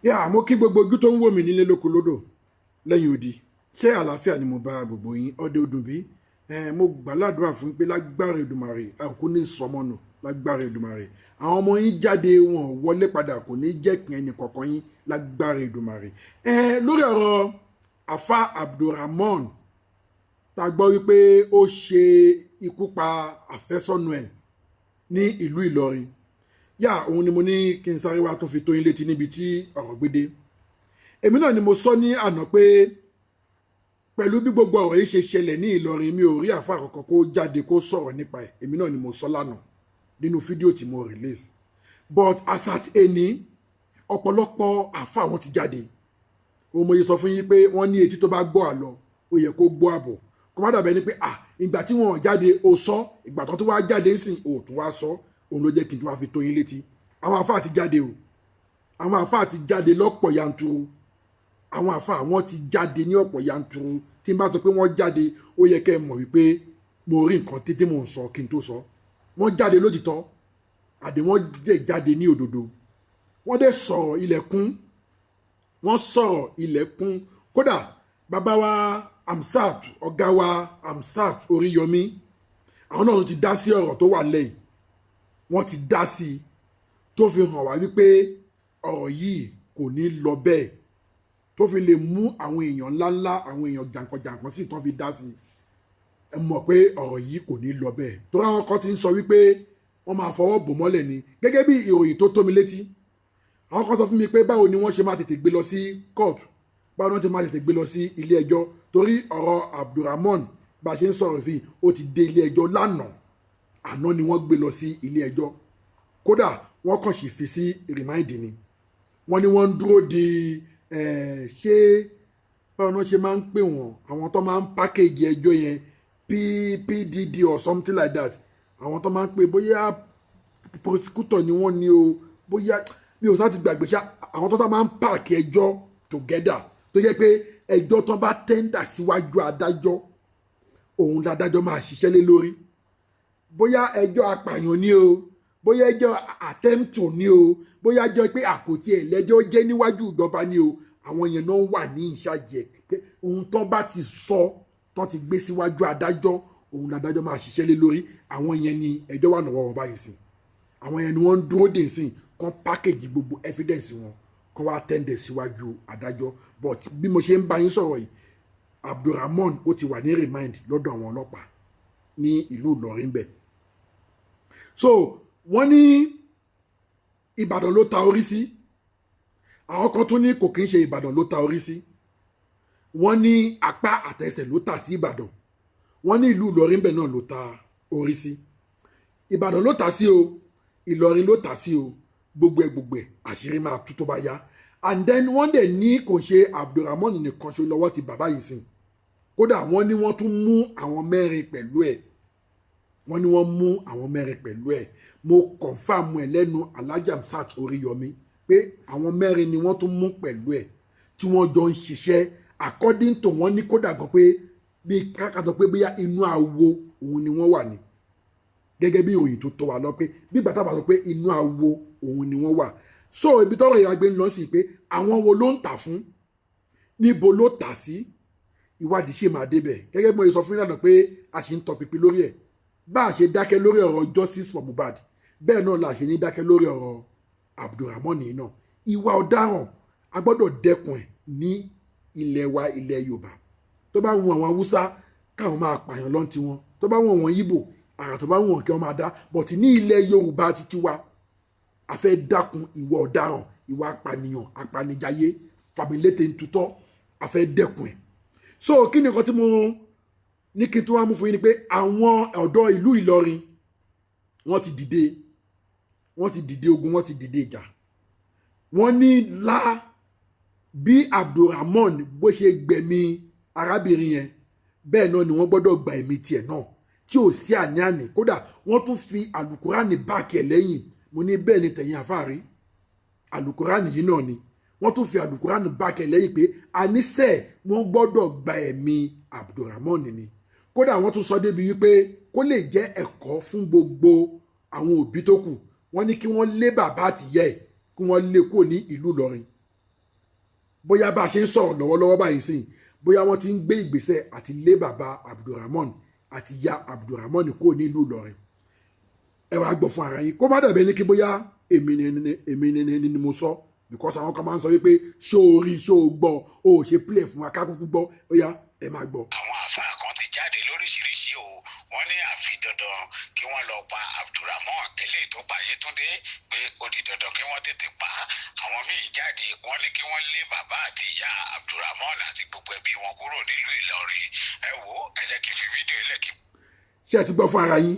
Mo kí gbogbo ojú tó ń wò mí nílé lóko lódò lẹ́yìn odi. Ṣé àlàáfíà ni mo bá gbogbo yín ọdẹ odùn bí? Mo gbàládùra fún pé lágbára Èdùmàrè àkókò ní sọmọnù lágbára Èdùmàrè. Àwọn ọmọ yín jáde wọn wọlé padà kò ní jẹ́ pín ẹnì kọ̀ọ̀kan yín lágbára Èdùmàrè. Lórí ọ̀rọ̀ Afa Abdulrahman tá a gbọ́ wípé ó ṣe ikú pa àfẹ́sọ́nù ẹ̀ ní ìlú Ìlọrin. Òun ni mo ní kí n sáré wá tó fi tó yín létí níbi tí ọ̀rọ̀ gbé dé. Èmi náà ni mo sọ ní àná pé pẹ̀lú bí gbogbo ọ̀rọ̀ yìí ṣe ṣẹlẹ̀ ní Ìlọrin mi ò rí àfa àkọ́kọ́ kó jáde kó sọ̀rọ̀ nípa ẹ̀. Èmi náà ni mo sọ lánàá nínú fídíò tí mo release. But as at ení ọ̀pọ̀lọpọ̀ àfa wọn ti jáde. Mo yẹ sọ fún yín pé wọ́n ní etí tó bá gbọ́ àlọ ó yẹ kó gbọ́ àbọ̀. Kó má dàbẹ́ ni pé ìgbà tí wọ́n jáde ó sọ, ìgbà tó tún wá jáde ń sìn ó tún wá sọ. Òun ló jẹ́ kí n tún wá fi tó yín létí. Àwọn àfáà ti jáde o. Àwọn àfáà ti jáde lọ́pọ̀ yanturu. Àwọn àfáà wọn ti jáde ní ọ̀pọ̀ yanturu. Tí n bá sọ pé wọ́n jáde ó yẹ kẹ́ ẹ mọ̀ wípé mo rí nǹkan tètè mò ń sọ kí n tó sọ. Wọ́n jáde lótìtọ́. Àdé wọ́n dẹ̀ jáde ní òdodo. Wọ́n dẹ̀ sọ̀rọ̀ ilẹ̀kùn. Wọ́n sọ̀rọ̀ ilẹ̀kùn. Kódà bàbá wa Amsat, ọ̀gá wa Amsat Oríyọmí, àwọn náà ti dá sí ọ̀rọ̀ tó wà lẹ́yìn. Wọ́n ti dá sí i tó fi hàn wá wípé ọ̀rọ̀ yìí kò ní lọ bẹ́ẹ̀, tó fi lè mú àwọn èèyàn ńláńlá àwọn èèyàn jàǹkànjàǹkàn sí tó fi dá sí i. Ẹ mọ̀ pé ọ̀rọ̀ yìí kò ní lọ bẹ́ẹ̀ tó ráwọn kan ti ń sọ wípé wọ́n máa fọwọ́ bò mọ́lẹ̀ ni gẹ́gẹ́ bí ìròyìn tó tó mi létí. Àwọn kan sọ fún mi pé báwo ni wọ́n ṣe máa tètè gbé lọ sí court, báwo ni wọ́n ti máa tètè gbé lọ sí ilé ẹjọ́ torí ọ̀rọ̀ Abdulrahman bá a ṣe ń sọ̀rọ̀ fi ó ti dé ilé ẹjọ́ lánàá. Àná ni wọ́n gbé lọ sí ilé ẹjọ́. Kódà wọ́n kàn sì fi sí rìmáìdì ni. Wọ́n ní wọ́n ń dúró de ṣé báwo ni wọ́n ṣe máa ń pè wọ́n àwọn tó máa ń pákéjì ẹjọ́ yẹn PDD or something like that. Àwọn tó máa ń pè bóyá prosecutor ni wọ́n ní o bóyá mi ò sá ti gbàgbé ṣá àwọn tó máa ń pààkì ẹjọ́ together tó jẹ́ pé ẹjọ́ tó bá tẹ́ndà síwájú adájọ́ òun ládájọ́ máa ṣiṣẹ́ lé lórí. Bóyá ẹjọ́ apààyàn ni o bóyá ẹjọ́ attempt ni o bóyá ẹjọ́ pé àkótí ẹlẹ́jọ́ jẹ́ níwájú ìjọba ni o àwọn yẹn náà wà ní ìṣàjẹ pé ohun tó bá ti sọ tó ti gbé síwájú adájọ́ òun ládájọ́ máa ṣiṣẹ́ lé lórí. Àwọn yẹn ni ẹjọ́ wà lọ́wọ́ wọn báyìí sí. Àwọn yẹn ni wọ́n ń dúró dè sí kán package gbogbo evidence wọn kán wá tẹ́ndẹ̀ síwájú adájọ́. But bí mo ṣe ń bá yín sọ̀rọ̀ yìí Abdulrahman ó ti wà ní remind lọ́dọ̀ àwọn ọlọ́pàá ní ìlú Ìlọrin bẹ́ẹ̀. So wọ́n ní Ìbàdàn ló ta orí sí. Àwọn kan tún ní kò kí ń ṣe Ìbàdàn ló ta orí sí. Wọ́n ní apá àtẹsẹ̀ ló tà sí Ìbàdàn. Wọ́n ní ìlú Ìlọrin bẹ́ẹ̀ náà ló ta orí sí. Ìbàdàn ló tà sí o Ìlọrin ló tà sí o gbogbo ẹ̀ àṣírí máa tú tó bá yá. And then wọ́n dẹ̀ ní kò ṣe Abdulrahman nìkan ṣe lọ́wọ́ ti bàbá yìí sìn. Kódà wọ́n ní wọ́n tún mú àwọn mẹ́rin pẹ̀lú ẹ̀. Wọ́n ní wọ́n mú àwọn mẹ́rin pẹ̀lú ẹ̀. Mo confirm ẹ̀ lẹ́nu Alhaji Amsat Oríyọmí pé àwọn mẹ́rin ni wọ́n tún mú pẹ̀lú ẹ̀ tí wọ́n jọ ń ṣiṣẹ́ according to wọ́n ní kódà gan pé bí kákàtọ̀ pé bóyá inú àwo òun ni wọ́n wà ní. Gẹ́gẹ́ bí ìròyìn tó tọ́ wa lọ pé bí bàtà bá sọ pé inú àwo òun ni wọ́n wà. So ibi tọ́rọ̀ ìyá gbé ń lọ sí pé àwọn wo ló ń tà fún, níbo ló tà sí, ìwádìí ṣe máa débẹ̀. Gẹ́gẹ́ bí mo sọ fún ìlànà pé a ṣì ń tọpinpin lórí ẹ̀. Bá a ṣe dákẹ́ lórí ọ̀rọ̀ justice for Mohbad bẹ́ẹ̀ náà la ṣe ní dákẹ́ lórí ọ̀rọ̀ Abdulrahman yìí náà. Ìwà ọ̀daràn a gbọ́dọ̀ dẹ́kun ẹ̀ ní ilẹ̀ wa ilẹ̀ Yorùbá. Tó bá wù àwọn Haúsá káwọn máa pààyàn lọ́n ti wọn, tó bá wù àwọn Ìgbò àrà tó bá wù wọn kí wọ́n máa dá. But ní ilẹ̀ Yorùbá títí wa a fẹ́ dákun ìwà ọ̀daràn ìwà apànìyàn apanijayé fàmìlétè ntutọ́ a fẹ́ dẹ́kun ẹ̀. So kí ni nǹkan tí mo ní kí n tún wá mú fún yín ni pé àwọn ọ̀dọ́ ìlú Ìlọrin wọ́n ti dìde ogun wọ́n ti dìde ìjà. Wọ́n ní bí Abdulrahman bó ṣe gbẹ̀mí arábìnrin yẹn bẹ́ẹ̀ náà ni wọ́n gbọ́dọ̀ gba ẹ̀mí tiẹ̀ náà tí ò sí àní-àní. Kódà wọ́n tún fi àlùkùránì báàkì ẹ̀ lẹ́yìn. Mo ní bẹ́ẹ̀ ni tẹ̀yìn àfáàrí àlùkùránì yìí náà ni wọ́n tún fi àlùkùránì báàkì ẹ̀ lẹ́yìn pé àníṣe wọ́n gbọ́dọ̀ gba ẹ̀mí Abdulrahman ni. Kódà wọ́n tún sọ débi wípé kó lè jẹ́ ẹ̀kọ́ fún gbogbo àwọn òbí tó kù. Wọ́n ní kí wọ́n lé bàbá àtìyá ẹ̀ kí wọ́n lé kúrò ní ìlú Ìlọrin bóyá bá a ṣe ń sọ̀rọ̀ lọ́wọ́lọ́wọ́ báyìí sìn bóyá wọ́n ti ń gbé ìgbésẹ̀ àti lé bàbá Abdulrahman àti ìyá Abdulrahman kúrò nílùú Ìlọrin ẹ wá gbọ́ fún ara yín kó má dàbẹ́ ní kí bóyá èmi ni mo sọ because àwọn kan máa ń sọ wípé ṣó o rí ṣó o gbọ́ o ò ṣe play fún akákúkú gbọ́ ó yá ẹ máa gbọ́. àwọn àfáà kan ti jáde lóríṣiríṣi o wọ́n ní àfi dandan kí wọ́n lọ pa Abdulrahman tẹ́lẹ̀ tó pa Yétúndé pé ó di dandan kí wọ́n tètè pa á àwọn míì jáde wọ́n ní kí wọ́n lé bàbá àti ìyá Abdulrahman àti gbogbo ẹbí wọn kúrò nílùú Ìlọrin ẹ wò ó ẹ jẹ́ kí n fi fídíò ilẹ̀ kí. ṣé ẹ ti gbọ́ fún ara yín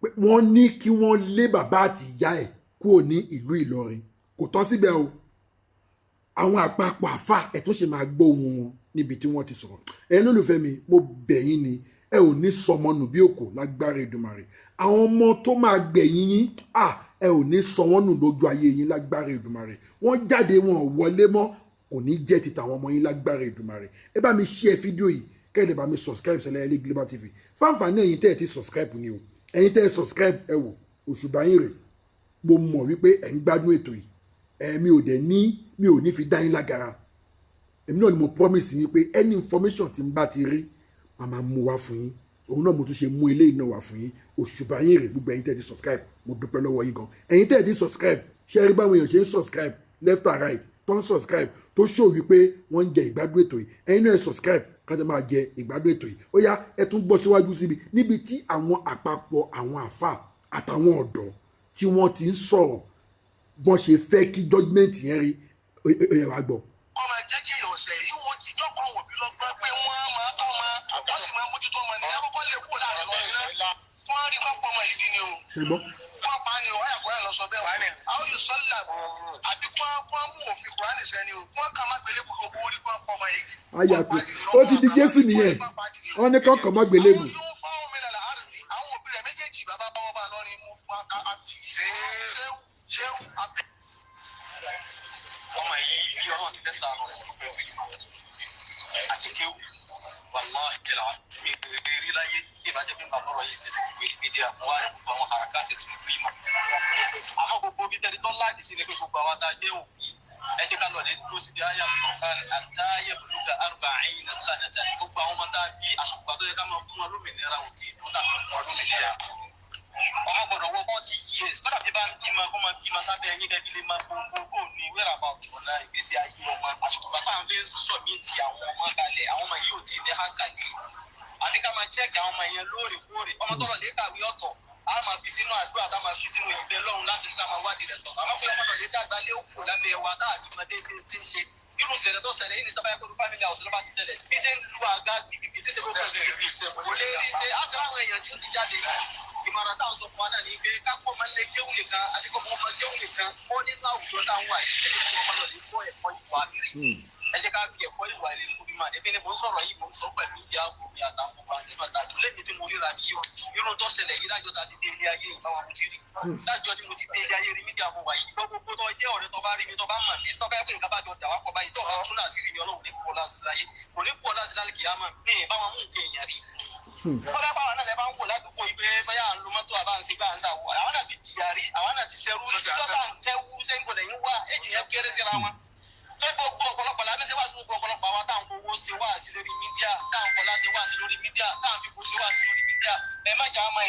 pé wọ́n ní kí wọ́n lé bàbá àti ìyá ẹ̀ kúrò ní ìlú Ìlọrin kò tán síbẹ̀ o àwọn àpapọ̀ àfà ẹ̀ tó ṣe máa gbọ́ ohun wọn níbi tí wọ́n ti sọ̀rọ̀ ẹ lólùfẹ́ mi mo bẹ̀ yín ni ẹ ò ní sọmọnù bí òkò lágbára Èdùmàrè àwọn ọmọ tó máa gbẹ̀yìn yín ẹ ò ní sọ wọ́n nù lójú ayé yín lágbára Èdùmàrè wọ́n jáde wọn ò wọlé mọ́ kò ní jẹ́ ti tàwọn ọmọ yín lágbára Èdùmàrè ẹ bá mi share fídíò yìí kẹ́ẹ̀dẹ̀ bá mi subscribe sí Ẹlẹ́yẹlé Global TV fáǹfààní ẹ̀yin tẹ́ ẹ ti subscribe ni o ẹ̀yin tẹ́ ẹ subscribe ẹ wò òṣùbà yín rè mo mọ̀ wípé ẹ̀ ń gbádùn ètò yìí mi ò ní fi dá yín lágara èmi náà ni mo promise yín pé any information tí n bá ti rí màá máa mú wá fún yín òun náà mo tún ṣe mú eléyìí náà wá fún yín òṣùbà yín rè gbogbo ẹ̀yin tẹ́ ẹ ti subscribe mo dúpẹ́ lọ́wọ́ yín gan ẹ̀yin tẹ́ ẹ ti subscribe ṣé ẹ rí báwọn èèyàn ṣe ń subscribe left and right tó ń subscribe tó show wípé wọ́n ń jẹ ìgbádùn ètò yìí ẹ̀yin náà ẹ subscribe kájọ máa jẹ ìgbádùn ètò yìí ó yá ẹ tún gbọ́ síwájú síbi níbi tí àwọn àpapọ̀ àwọn àfà àtàwọn ọ̀dọ́ tí wọ́n ti ń sọ̀rọ̀ bọ́n ṣe fẹ́ kí judgement yẹn rí ẹ wá gbọ́. ọmọ jẹ́ kí ọ̀sẹ̀ yìí wo ìjọba àwọn òbí lọ gbọ́ pé wọ́n máa tọ́ ọmọ wọ́n sì máa mójútó ọmọ ní akọ́kọ́ lè kúrò láàrin lọ́rin náà wọ́n rí pápá ọmọ yìí ni o. ṣe gbọ́. wọ́n pa ni ọ̀rẹ́ àkọ́rẹ́ lọ sọ bẹ́ẹ̀ wọ́n àwọn yóò sọ́lá àbí wọ́n mú òfin Kùránì sẹ́ni o wọ́n kà má gbélébù gbogbo orí pápá ọmọ yìí. ayàpè ó ti di Jésù nìyẹn wọ́n ní kọ́kọ́ má gbélébù. àwọn òbí rẹ̀ méjèèjì bàbá bá wọn bá lọ́rin mú ọmọ yìí bí ọlọ́run ti fẹ́ sànù rẹ̀ ló fẹ́ wí àti kéwù wàláhì kẹlà mi bèrè rí láyé ìbàjẹ́ pé bàbá ọ̀rọ̀ yìí ṣẹlẹ̀ ìwé mídíà wà ní gbogbo àwọn àràkàtì tó ń rí mọ̀ àmọ́ gbogbo bí tẹ́lẹ̀ tó láàdì sí ni pé gbogbo àwọn tá a jẹ́ òfin ẹ jẹ́ ká lọ lè dúró síbi ayé àbùkán àtàyè bùdúgà arba'ina sanata gbogbo àwọn ọmọ tá a bí àṣùpá tó yẹ ká máa fún wọn lómìnira òtí ìdúnà fún wọn lómìnira ọmọ gbọ́dọ̀ wọ 40 years kódà bí bá ń bímọ kó máa bímọ sábẹ́ ẹ̀yìn kẹbí lè máa gbogbo ní wẹ́ràbà ọ̀nà ìgbésí ayé ọmọ àsìkò bàbá àwọn fẹ́ sọ̀mìtì àwọn ọmọ kalẹ̀ àwọn ọmọ yìí ò tí ì ní hákàlì àbí ká máa chẹ́ẹ̀kì àwọn ọmọ yẹn lóòrèkóòrè ọmọ tọ́lọ̀ lè kàwé ọ̀tọ̀ a máa fi sínú àdúrà tá a máa fi sínú ìbẹ́ lọ́run láti ká máa wádìí rẹ̀ tọ̀ àmọ́ pé ọmọ tọ́lọ̀ lè dàgbà lé òfò lábẹ́ wa táàbí ọmọdé ti ń ṣe irú ìṣẹ̀lẹ̀ tó ṣẹlẹ̀ yìí ní sábà yẹn family house ló bá ti ṣẹlẹ̀ bí ṣe ń lu àga gbìgbì tí ṣe kó pẹ̀lú ibi kò lè rí ṣe á ti ráwọn èèyàn tí ó ti jáde ìmọ̀ràn táwọn sọ fún wa náà ní pé kápò máa ń lé kéwù nìkan àdìgbò ọmọ kéwù nìkan ó ní láwùjọ táwọn wà yìí ẹjẹ kí ọmọ lọ lè kọ́ ẹ̀kọ́ ìwà rere ẹ jẹ́ ká fi ẹ̀kọ́ ìwà rere fún mi mà ẹbí ni mò ń sọ̀rọ̀ yìí mò ń sọ pẹ̀lú ìyá àbúrò àtàwọn ọmọ àdébàtà tó lẹ́yìn tí mo ríra tí ó irun tó ṣẹlẹ̀ yìí lájọ́ ta ti dé ilé ayé ìbáwọn mo ti rí lájọ́ tí mo ti dé ilé ayé rí mídíà mo wà yìí gbogbo tó jẹ́ ọ̀rẹ́ tó bá rí mi tó bá mọ̀ mí tó bá yẹ pé nǹkan bá jọ dà wá pọ̀ báyìí tó bá tún náà sí rí mi ọlọ́run ní pọ̀ láti láyé kò ní pọ̀ láti láyé kìí àmọ́ mi ì bá wọn mú nǹkan èèyàn rí bọ́lá báwa náà lè bá ń wò ládùúgbò yìí pé bóyá à ń lo mọ́tò àbá ń ṣe gbà ń ṣàwọ̀ àwọn náà ti jìyà rí àwọn náà ti ṣẹrú rí lọ́tà ń tẹ́wú sẹ́ńgbọ̀lẹ̀ yín wá èjì yẹn kéré síra wọn tó gbogbo ọ̀pọ̀lọpọ̀ làbí ṣe wá sí gbogbo ọ̀pọ̀lọpọ̀ àwọn táwọn owó ṣe wá sí lórí mídíà táwọn fọlá ṣe wá sí lórí mídíà táwọn fipò ṣe wá sí lórí mídíà ẹ má jà á mọ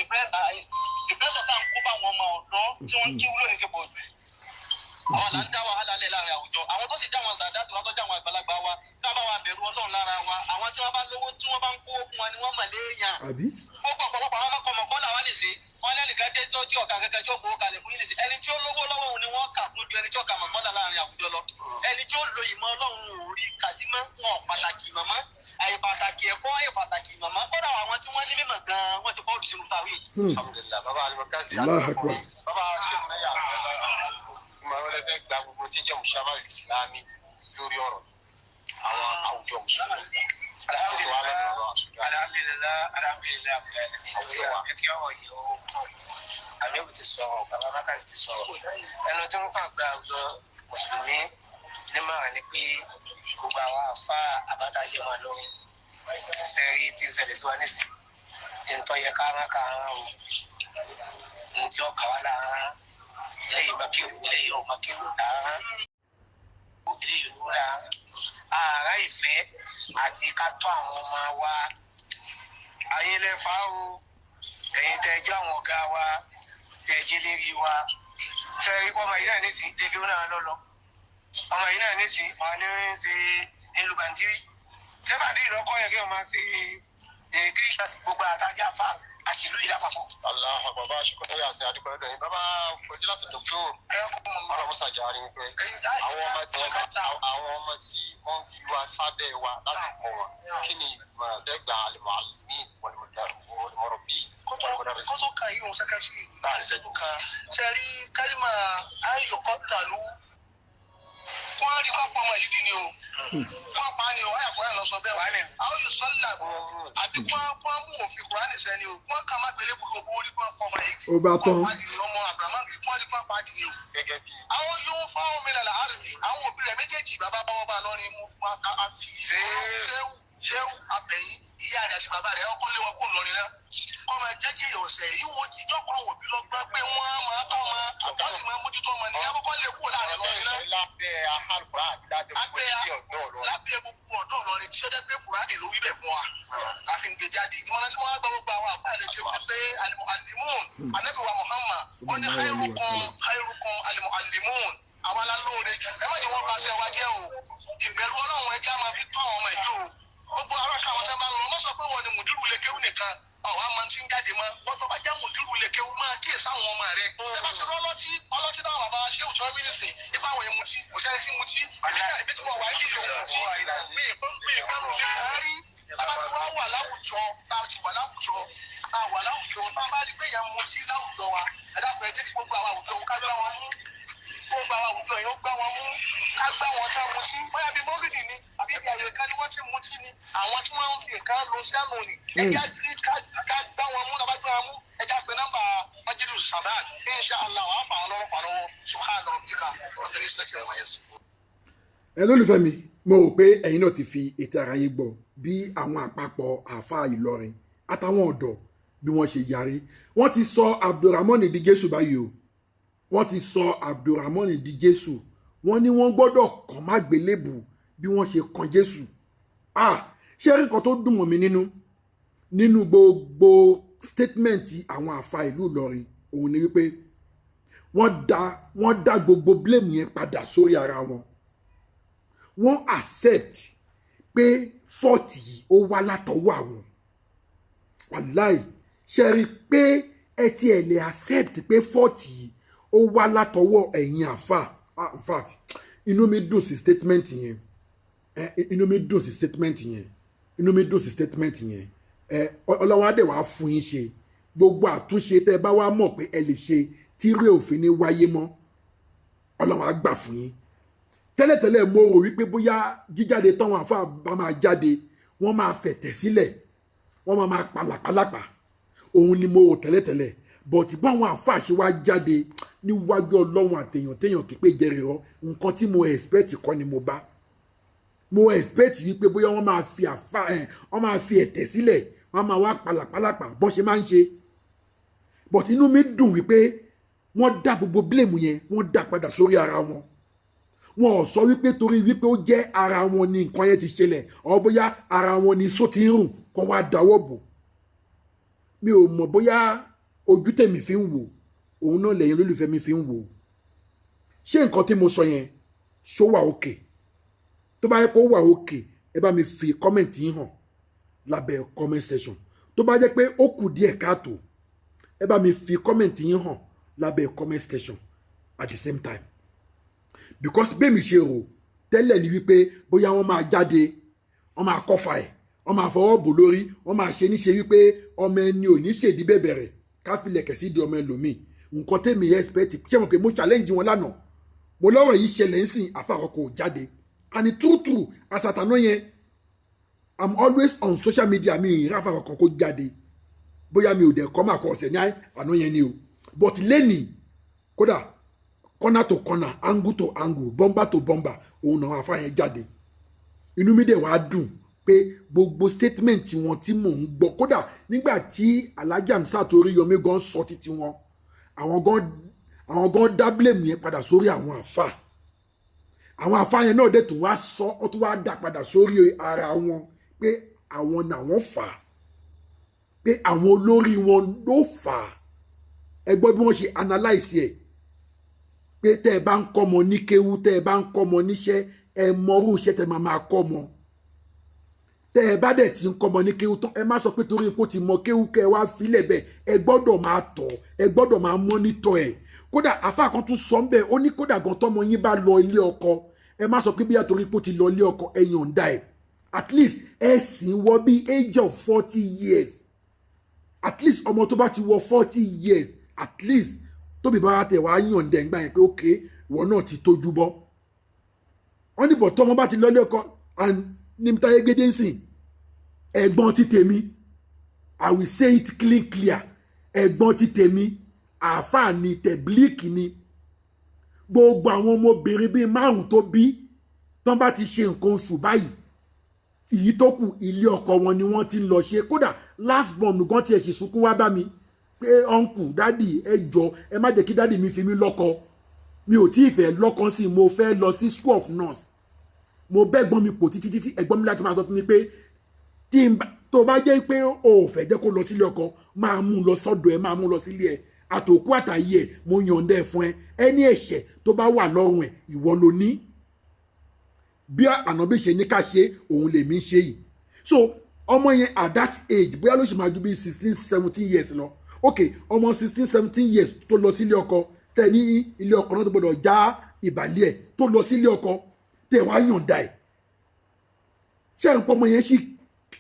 ìpẹ́sọ̀ táwọn kó bá wọn ọmọ ọ̀dọ́ tí wọ́n ń kí wúlò ní ti pọ̀ jù àwọn là ń dá wàhálà lẹ̀ láàrin àwùjọ àwọn tó sì já wọn sàdáàtì wọn tó já wọn àgbàlagbà wa ká bá wa bẹ̀rù Ọlọ́run lára wa àwọn tí wọ́n bá lówó tí wọ́n bá ń kó fún wa ni wọ́n mọ̀ léèyàn gbogbo ọ̀pọ̀lọpọ̀ àwọn ọmọkọ̀ọ̀mọ̀ làwọn lè ṣe wọn lẹ́nìkan dé tó tí ọ̀gá kẹ̀kẹ́ tí ó gbowó kalẹ̀ fún yín nìṣẹ́ ẹni tí ó lówó lọ́wọ́ òun ni wọ́n kà fún ju ẹni tí ó kà mọ̀mọ́lá láàrin àwùjọ lọ ẹni tí ó lo ìmọ̀ Ọlọ́run orí kàzímọ́ wọn pàtàkì màmá àìpàtàkì ẹ̀kọ́ àìpàtàkì màmá kódà àwọn tí wọ́n ní mímọ̀ gan-an wọ́n ti bọ́ọ̀lù sínú tàwé. Alhamdulillah bàbá alimọ̀kásí àdúgbò bàbá ṣèlú náà yà ìmọ̀ràn lẹ́fẹ̀ gba gbogbo tí jẹ́ mùsùlùmí ìsìlámì lórí ọ̀rọ̀ àwọn àwùjọ mùsùlùmí. Alhamdulillah àwùjọ wa. Ẹ kí ọ̀rọ̀ yìí ó kàn àbẹ̀wò ti sọ̀rọ̀ bàbá mákàsí ti sọ̀rọ̀ ẹnu tí wọ́n kàn gba àwùjọ mùsùlùmí nímọ̀ràn ni pé gbogbo àwọn àfa àbátájẹ́ wọn lórí sẹ́rí tí ń ṣẹlẹ̀ sí wa nísìnyí ntọ́ yẹ kárán o ntí ọkà wà láàárán eléyìí makéwù eléyìí ọ̀ makéwù láàárán eléyìí ló láàárán àti ká tọ́ àwọn ọmọ wa. Ayé lẹ́fà o, ẹ̀yin tẹ́ jẹ́ àwọn ọ̀gá wa, tẹ́ jí lérí wa. Fẹ́ẹ́ ọmọ yìí náà nísìnyí débi ó náà lọ́lọ́. Ọmọ yìí náà nísìnyí wọn ní ń ṣe elubandiri. Sẹ́bàndírì lọ́kọ́ yẹn kí wọ́n máa ṣe kí gbogbo àtàjà fà àti ìlú ìlà papọ̀. Aláhà bàbá aṣọ́kọ́ yà sí àdúgbò ẹ̀dọ̀ yìí. Bàbá fojú láti dòkítò. Ọ̀rọ̀ Musa Jari ń pẹ́. Àwọn ọmọ tí wọ́n fi wá sábẹ́ wa láti kọ́ wọn. Kí ni ìmọ̀ràn tẹ́gbà àlùmọ̀ àlùmí wọ̀lùmọ̀rọ̀ bíi kótó kan yìí wọn sẹ́kẹ́sì ìṣẹ́jú kan. Ṣé rí kálímà ayọ̀kọ́ tàlú? Wọ́n rí pápá ọmọ yìí dín ní o. Wọ́n pa ni o, wọ́n yà fún ẹ̀ lọ sọ bẹ́ẹ̀ wá ní. Àwọn yóò sọ́lá àbí wọ́n mú òfin Kùránì sẹ́ni o. Wọ́n kà má gbélé burúkú owó orí pápá ọmọ yìí. Ó bá tán. Ọmọ Abrahamu rí wọ́n rí pápá dì ní o. Gẹ́gẹ́ bí. Àwọn yóò fáwọn mi lálẹ́ àrùtì. Àwọn òbí rẹ̀ méjèèjì bàbá bá wọn bá lọ́rin mú fún wa fi ṣéwù abẹ́yìn ìyá rẹ̀ àti bàbá rẹ̀ ọkọ lé wọn kó lọ́rin náà. Ọmọ jẹ́jẹ́ ọ̀sẹ̀ yìí wọ́n jíjọ́ kan òbí lọ gbọ́ pé wọ́n máa tọ́ ọmọ wọ́n sì máa mójútó ọmọ nìyẹn kọ́kọ́ lè kúrò láàrin lọ́rin náà. Lábẹ́ àhàlùkùrá àbí lábẹ́ gbogbo ọ̀dọ́ Ìlọrin tí ó jẹ́ pé Kùránì ló wí bẹ̀ fún wa. Láfi ń gbé jáde. Ìmọ̀ràn tí wọ́n á gbọ́ gbogbo àwọn àpá àlejò pé alimualimun Ànábì wa Muhammad wọ́n ní khairukum alimualimun àwọn alálóore jù. Ẹ má jẹ́ wọ́n pàṣẹ wa jẹ́ o. Ìbẹ̀rù Ọlọ́run ẹja máa fi tọ́ àwọn ọmọ yìí o. Gbogbo aráàlú àwọn sábà ń lọ mọ́ sọ pé wọ́n ni mùdírù lékéwù nìkan. Àwọn àmọ́ tí ń jáde mọ́ wọ́n tó bá já mùdírù lékéwù máa kíyèsí àwọn ọmọ rẹ̀. Ẹ bá ti rọ́ ọlọ́tí náà bàbá ṣé òtún ọ́ mínísì ipa àwọn èmutí kò sẹ́ni tí mutí. Ibi tí wọ́n wá sí ìlú mutí mi ìfọ́nù mi kárí. Bàbá ti wá láwùjọ tá a ti wà láwùjọ tá a wà láwùjọ tá a bá rí pé èèyàn mutí láwùjọ wa ẹ dákun ẹ jẹ́ kí gbogbo àwọn àwùjọ ká gbá wọn mú. Gbogbo àwọn àwùjọ yẹn ó gbá wọn mú ká gbá wọn tí wọ́n mutí. Bóyá bíi mọ́lìdì ni àbí ibi àyè kan ni wọ́n ti mutí ni àwọn tí wọ́n ń fi nǹkan lo sẹ́nu ni. Ẹ jẹ́ ká gbá wọn mú náà bá gbá wọn mú ẹ jẹ́ pé nọ́mbà Majidu Saban inshallah wàá fà wọn lọ́rọ̀ fà lọ́wọ́ subhanahu rabbika rabbil izzati amma yasifun. Ẹ lólùfẹ́ mi mo rò pé ẹ̀yin náà ti fi ètò ara yín gbọ́ bí àwọn àpapọ̀ àáfàá Ìlọrin àtàwọn ọ̀dọ́ bí wọ́n ṣe yarí. Wọ́n ti sọ Abdulrahman di Jésù báyìí o. Wọ́n ti sọ Abdulrahman di Jésù. Wọ́n ní wọ́n gbọ́dọ̀ kàn má gbélébù bí wọ́n ṣe kan Jésù. Ṣé rí nǹkan tó dùn mọ́ mi nínú gbogbo statement àwọn àáfàá ìlú Ìlọrin òun ni wípé wọ́n dá gbogbo blame yẹn padà sórí ara wọn. Wọ́n accept pé fault yìí ó wá látọwọ́ àwọn. Wàláì ṣe rí pé ẹ ti ẹ̀ lè accept pé fault yìí ó wá látọwọ́ ẹ̀yin àáfàá. In fact inú mi dùn sí statement yẹn. Ọlọ́wọ́ adé wàá fún yín ṣe gbogbo àtúnṣe tẹ́ bá wá mọ̀ pé ẹ lè ṣe tí rí òfin ní wáyé mọ́ Ọlọ́wọ́ á gbà fún yín. Tẹ́lẹ̀tẹ́lẹ̀ mo rò wípé bóyá jíjáde táwọn àfáà bá máa jáde wọ́n máa fẹ̀tẹ̀ sílẹ̀ wọ́n máa palàpalàpà òun ni mo rò tẹ́lẹ̀tẹ́lẹ̀ but bá àwọn àfáà ṣe wá jáde níwájú Ọlọ́run àtèèyàn kípé jẹrìí rọ nǹkan tí mo expect kọ́ ni mo bá. Mo expect wípé bóyá wọ́n máa fi ẹ̀tẹ̀ sílẹ̀ wọ́n máa wá palàpalàpà bọ́n ṣe máa ń ṣe. But inú mi dùn wípé wọ́n dá gbogbo blame yẹn wọ́n dá padà sórí ara wọn. Wọn ò sọ wípé torí wípé ó jẹ́ ara wọn ni nǹkan yẹn ti ṣẹlẹ̀ ọ bóyá ara wọn ni só ti ń rùn kó wá dáwọ́ bò. Mi ò mọ̀ bóyá ojú tèmi fi ń wò òun náà lẹ́yìn olólùfẹ́ mi fi ń wò. Ṣé nǹkan tí mo sọ yẹn ṣó wà òkè? Tó bá yẹ kó wà òkè ẹ bá mi fi comment yín hàn lábẹ́ comment section. Tó bá jẹ́ pé ó kù díẹ̀ káàtó ẹ bá mi fi comment yín hàn lábẹ́ comment section at the same time. Because bẹ́ẹ̀ mi ṣe rò tẹ́lẹ̀ ni wípé bóyá wọ́n máa jáde wọ́n máa kọ́fà ẹ̀ wọ́n máa fọwọ́ bò lórí wọ́n máa ṣe níṣe wípé ọmọ ẹni ò ní ṣèdí bẹ̀bẹ̀rẹ̀ ká fi lẹ̀kẹ̀ sí di ọmọ ẹlòmíì. Nǹkan tẹ́mi expect ṣé mo pé mo challenge wọn lánàá mo lọ́rọ̀ yìí ṣẹlẹ̀ ń sìn àfàkọ́ kò jáde and true àsàtàná yẹn I'm always on social media mi ìráfà kankan kó jáde bóyá mi ò dẹ̀ kọ́ máa kọ́ ọ̀sẹ̀ ní àná yẹn ni o but lẹ́nìí kódà corner to corner angle to angle bomber to bomber òun náà àfa yẹn jáde inú mi dẹ̀ wá dùn pé gbogbo statement wọn tí mò ń gbọ́ kódà nígbà tí Alhaji Hamzat Oríyọmí gan sọ títí wọn àwọn gan dá blame yẹn padà sórí àwọn àfa àwọn àfáàyàn náà dẹ̀ tún wá sọ ọ́ tún wá dà padà sórí ara wọn pé àwọn làwọn fà á pé àwọn olórí wọn ló fà á ẹ gbọ́ bí wọ́n ṣe analyse ẹ̀ pé tẹ́ ẹ bá ń kọ́ ọmọ ní kéwú tẹ́ ẹ bá ń kọ́ ọmọ níṣẹ́ ẹ mọrú iṣẹ́ tẹ́ máa kọ́ ọmọ tẹ́ ẹ bá dẹ̀ ti ń kọ́ ọmọ ní kéwú tán ẹ má sọ pé torí ipò ti mọ kéwú kẹ́ ẹ wá filẹ̀ bẹ́ẹ̀ ẹ gbọ́dọ̀ máa tọ̀ ẹ gbọ́dọ̀ máa mọ́nítọ̀ ẹ̀ kódà àfáà kan tún sọ ń bẹ́ẹ̀ ó ní kódà gan tọ́mọ yín bá lọ ilé ọkọ ẹ má sọ pé bí àtòrí ipò ti lọ ilé ọkọ ẹ yọ̀ǹda ẹ̀ at least ẹ sì wọ bí age of 40 years at least ọmọ tó bá ti wọ 40 years at least tóbi bá tẹ̀ wá yọ̀ǹda ẹ̀ ń gbà yẹn pé ok ìwọ náà ti tójú bọ́ wọ́n ní bọ̀ tọ́mọ bá ti lọ ilé ọkọ and ní táyé gédé ń sìn ẹ̀gbọ́n ti tèmi I will say it clear ẹ̀gbọ́n ti tèmi àáfàá ni tẹ̀blíìkì ni gbogbo àwọn ọmọbìnrin bíi 5 tó bí tán bá ti ṣe nǹkan oṣù báyìí ìyí tó kù ilé ọkọ wọn ni wọ́n ti ń lọ ṣe kódà last born gan tiẹ̀ ṣe sunkún wá bá mi pé uncle dádì ẹ jọ ẹ má jẹ́ kí dádì mi fi mí lọ́kọ mi ò tí ì fẹ́ lọ́kọ sí mo fẹ́ lọ sí school of nurse mo bẹ́gbọ́n mi pò títí ẹ̀gbọ́n mi láti máa sọ fún mi pé tó bá jẹ́ pé o ò fẹ́ jẹ́ kó lọ sílé ọkọ máa mú lọ sọ́dọ̀ ẹ máa mú lọ sílé ẹ àtòkú àtàyè ẹ mo yọ̀ǹda ẹ fún ẹ ẹni ẹ̀ṣẹ̀ tó bá wà lọ́rùn ẹ ìwọ ló ní bí ànábì ṣe ní ká ṣe òun lèmi ń ṣe yìí so ọmọ yẹn at that age bóyá ló ṣe máa ju bí 16-17 years lọ ok ọmọ 16-17 years tó lọ sílé ọkọ tẹ ní ilé ọkọ náà tó gbọdọ̀ já ìbàlẹ̀ ẹ̀ tó lọ sílé ọkọ tẹ wá yọ̀ǹda ẹ̀ ṣé ẹ̀ ń pọ́ ọmọ yẹn sì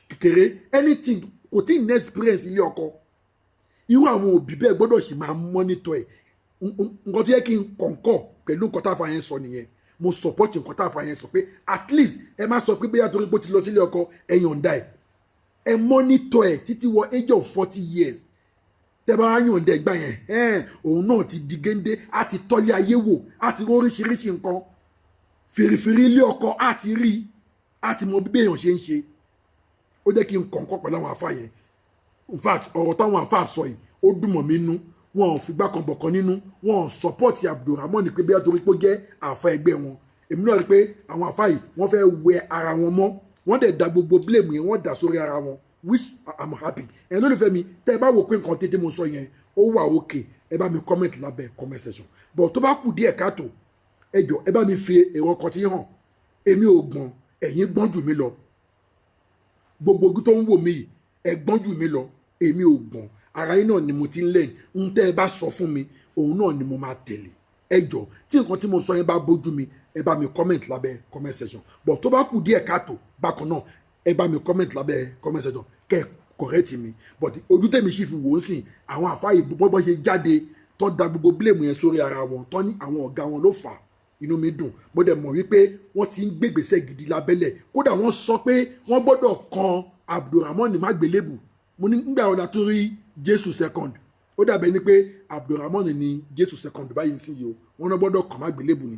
kékeré anything kò tí ì ní experience ilé ọkọ irú àwọn òbí bẹ́ẹ̀ gbọ́dọ̀ sì máa monitor ẹ̀ nǹkan tó yẹ kí n kọ̀ǹkọ̀ pẹ̀lú nǹkan tá a fa yẹn sọ nìyẹn mo support nǹkan tá a fa yẹn sọ pé at least ẹ má sọ pé bóyá torí pé ó ti lọ sílé ọkọ ẹ yọ̀ǹda ẹ̀ ẹ monitor ẹ̀ títí wọ age of 40 years tẹ bá wá yọ̀ǹda ẹ̀ gbà yẹn òun náà ti di géńdé á ti tọ́lé ayé wò á ti rí oríṣiríṣi nǹkan fìrìfìrì ilé ọkọ á ti rí á ti mọ bí èèyàn ṣe ń ṣe ó jẹ́ kí n kọ̀ǹkọ̀ pẹ̀lú àwọn àfa yẹn in fact ọ̀rọ̀ táwọn àfa sọ yìí ó dùn mọ́ mi nú wọn ò fìgbà kan bọ̀kan nínú wọn ò support Abdulrahman ní pé bí torí pé ó jẹ́ àfa ẹgbẹ́ wọn èmi náà rí pé àwọn àfa yìí wọ́n fẹ́ wẹ ara wọn mọ́ wọ́n dẹ̀ da gbogbo blame yẹn wọ́n dà sórí ara wọn which I'm happy ẹ̀ lólùfẹ́ mi tẹ́ ẹ bá wò pé nǹkan tètè mo sọ yẹn ó wà okay ẹ bá mi comment lábẹ́ comment section but tó bá kù díẹ̀ káàtó ẹ jọ̀ọ́ ẹ bá mi fi èrò ọkọ̀ tí hàn èmi ò gbọ́n ẹ̀yin gbọ́n jù mí lọ gbogbo ojú tó ń wò mí yìí ẹ gbọ́n jù mí lọ èmi ò gbọ́n ara yín náà ni mo ti ń lẹ́yìn ń tẹ́ ẹ bá sọ fún mi òun náà ni mo máa tẹ̀lé ẹ jọ̀ọ́ tí nǹkan tí mo sọ yẹn bá bójú mi ẹ bá mi comment lábẹ́ comment section but tó bá kù díẹ̀ káàtó bákan náà ẹ bá mi comment lábẹ́ comment section kẹ́ ẹ correct mi but ojú tèmi sì fi wò ó sìn àwọn àfáà bọ́bọ́ ṣe jáde tó da gbogbo blame yẹn sórí ara wọn tó ní àwọn ọ̀gá wọn ló fà á inú mi dùn mo dẹ̀ mọ̀ wípé wọ́n ti ń gbégbèsè gidi lábẹ́lẹ̀ kódà wọ́n sọ pé wọ́n gbọ́dọ̀ kan Abdulrahman mágbélébù mo ní nígbà wọn tó rí Jésù second ó dàbẹ̀ ni pé Abdulrahman ni Jésù second báyìí sí yìí o wọ́n náà gbọ́dọ̀ kan mágbélébù ni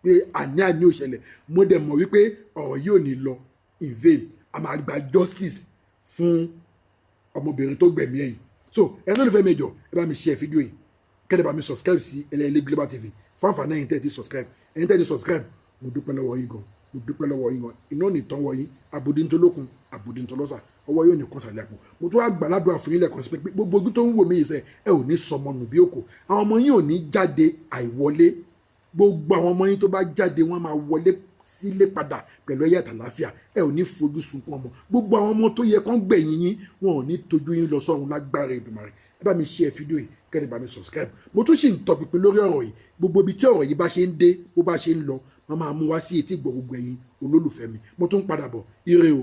pé àní ò ṣẹlẹ̀ mo dẹ̀ mọ̀ wípé ọ̀rọ̀ yìí ò ní lọ in vain a máa gba justice fún ọmọbìnrin tó gbẹ̀mí ẹ̀yìn so ẹ̀ ló lè fẹ́ mẹ́jọ ẹ bá mi share fídíò yìí kẹ́lẹ́ bá mi subscribe sí Ẹlẹ́yẹlé Global TV fún àǹfààní ẹ̀yin tẹ́ ti subscribe ẹ̀yin tẹ́ ti subscribe mo dúpẹ́ lọ́wọ́ yín gan mo dúpẹ́ lọ́wọ́ yín gan iná ní tán wọ yín àbòdìntolókun àbòdìntolọ́sà ọwọ́ yóò ní kàn sàlẹ̀ àpò mo tún wá gbàládùn àfún yín lẹ́ẹ̀kan sí pé gbogbo ojú tó ń wò mí yìí sẹ́ ẹ ò ní sọmọ nù bí òkò àwọn ọmọ yín ò ní jáde àìwọlé gbogbo àwọn ọmọ yín tó bá jáde wọ́n máa wọlé sílé padà pẹ̀lú ẹ̀yà àtàláfíà ẹ ò ní fojú sunkún ọmọ gbogbo àwọn ọmọ tó yẹ kán gbẹ̀yìn yín wọn ò ní tójú yín lọ sọ́run lágbára Èdùmàrè ẹ bá mi share fídíò yìí kẹ́ni bá mi subscribe mo tún sì ń tọpinpin lórí ọ̀rọ̀ yìí gbogbo ibi tí ọ̀rọ̀ yìí bá ṣe ń dé bó bá ṣe ń lọ wọ́n máa mú wá sí etí gbọ́ gbogbo ẹ̀yin olólùfẹ́ mi mo tún ń padà bọ̀ ire o.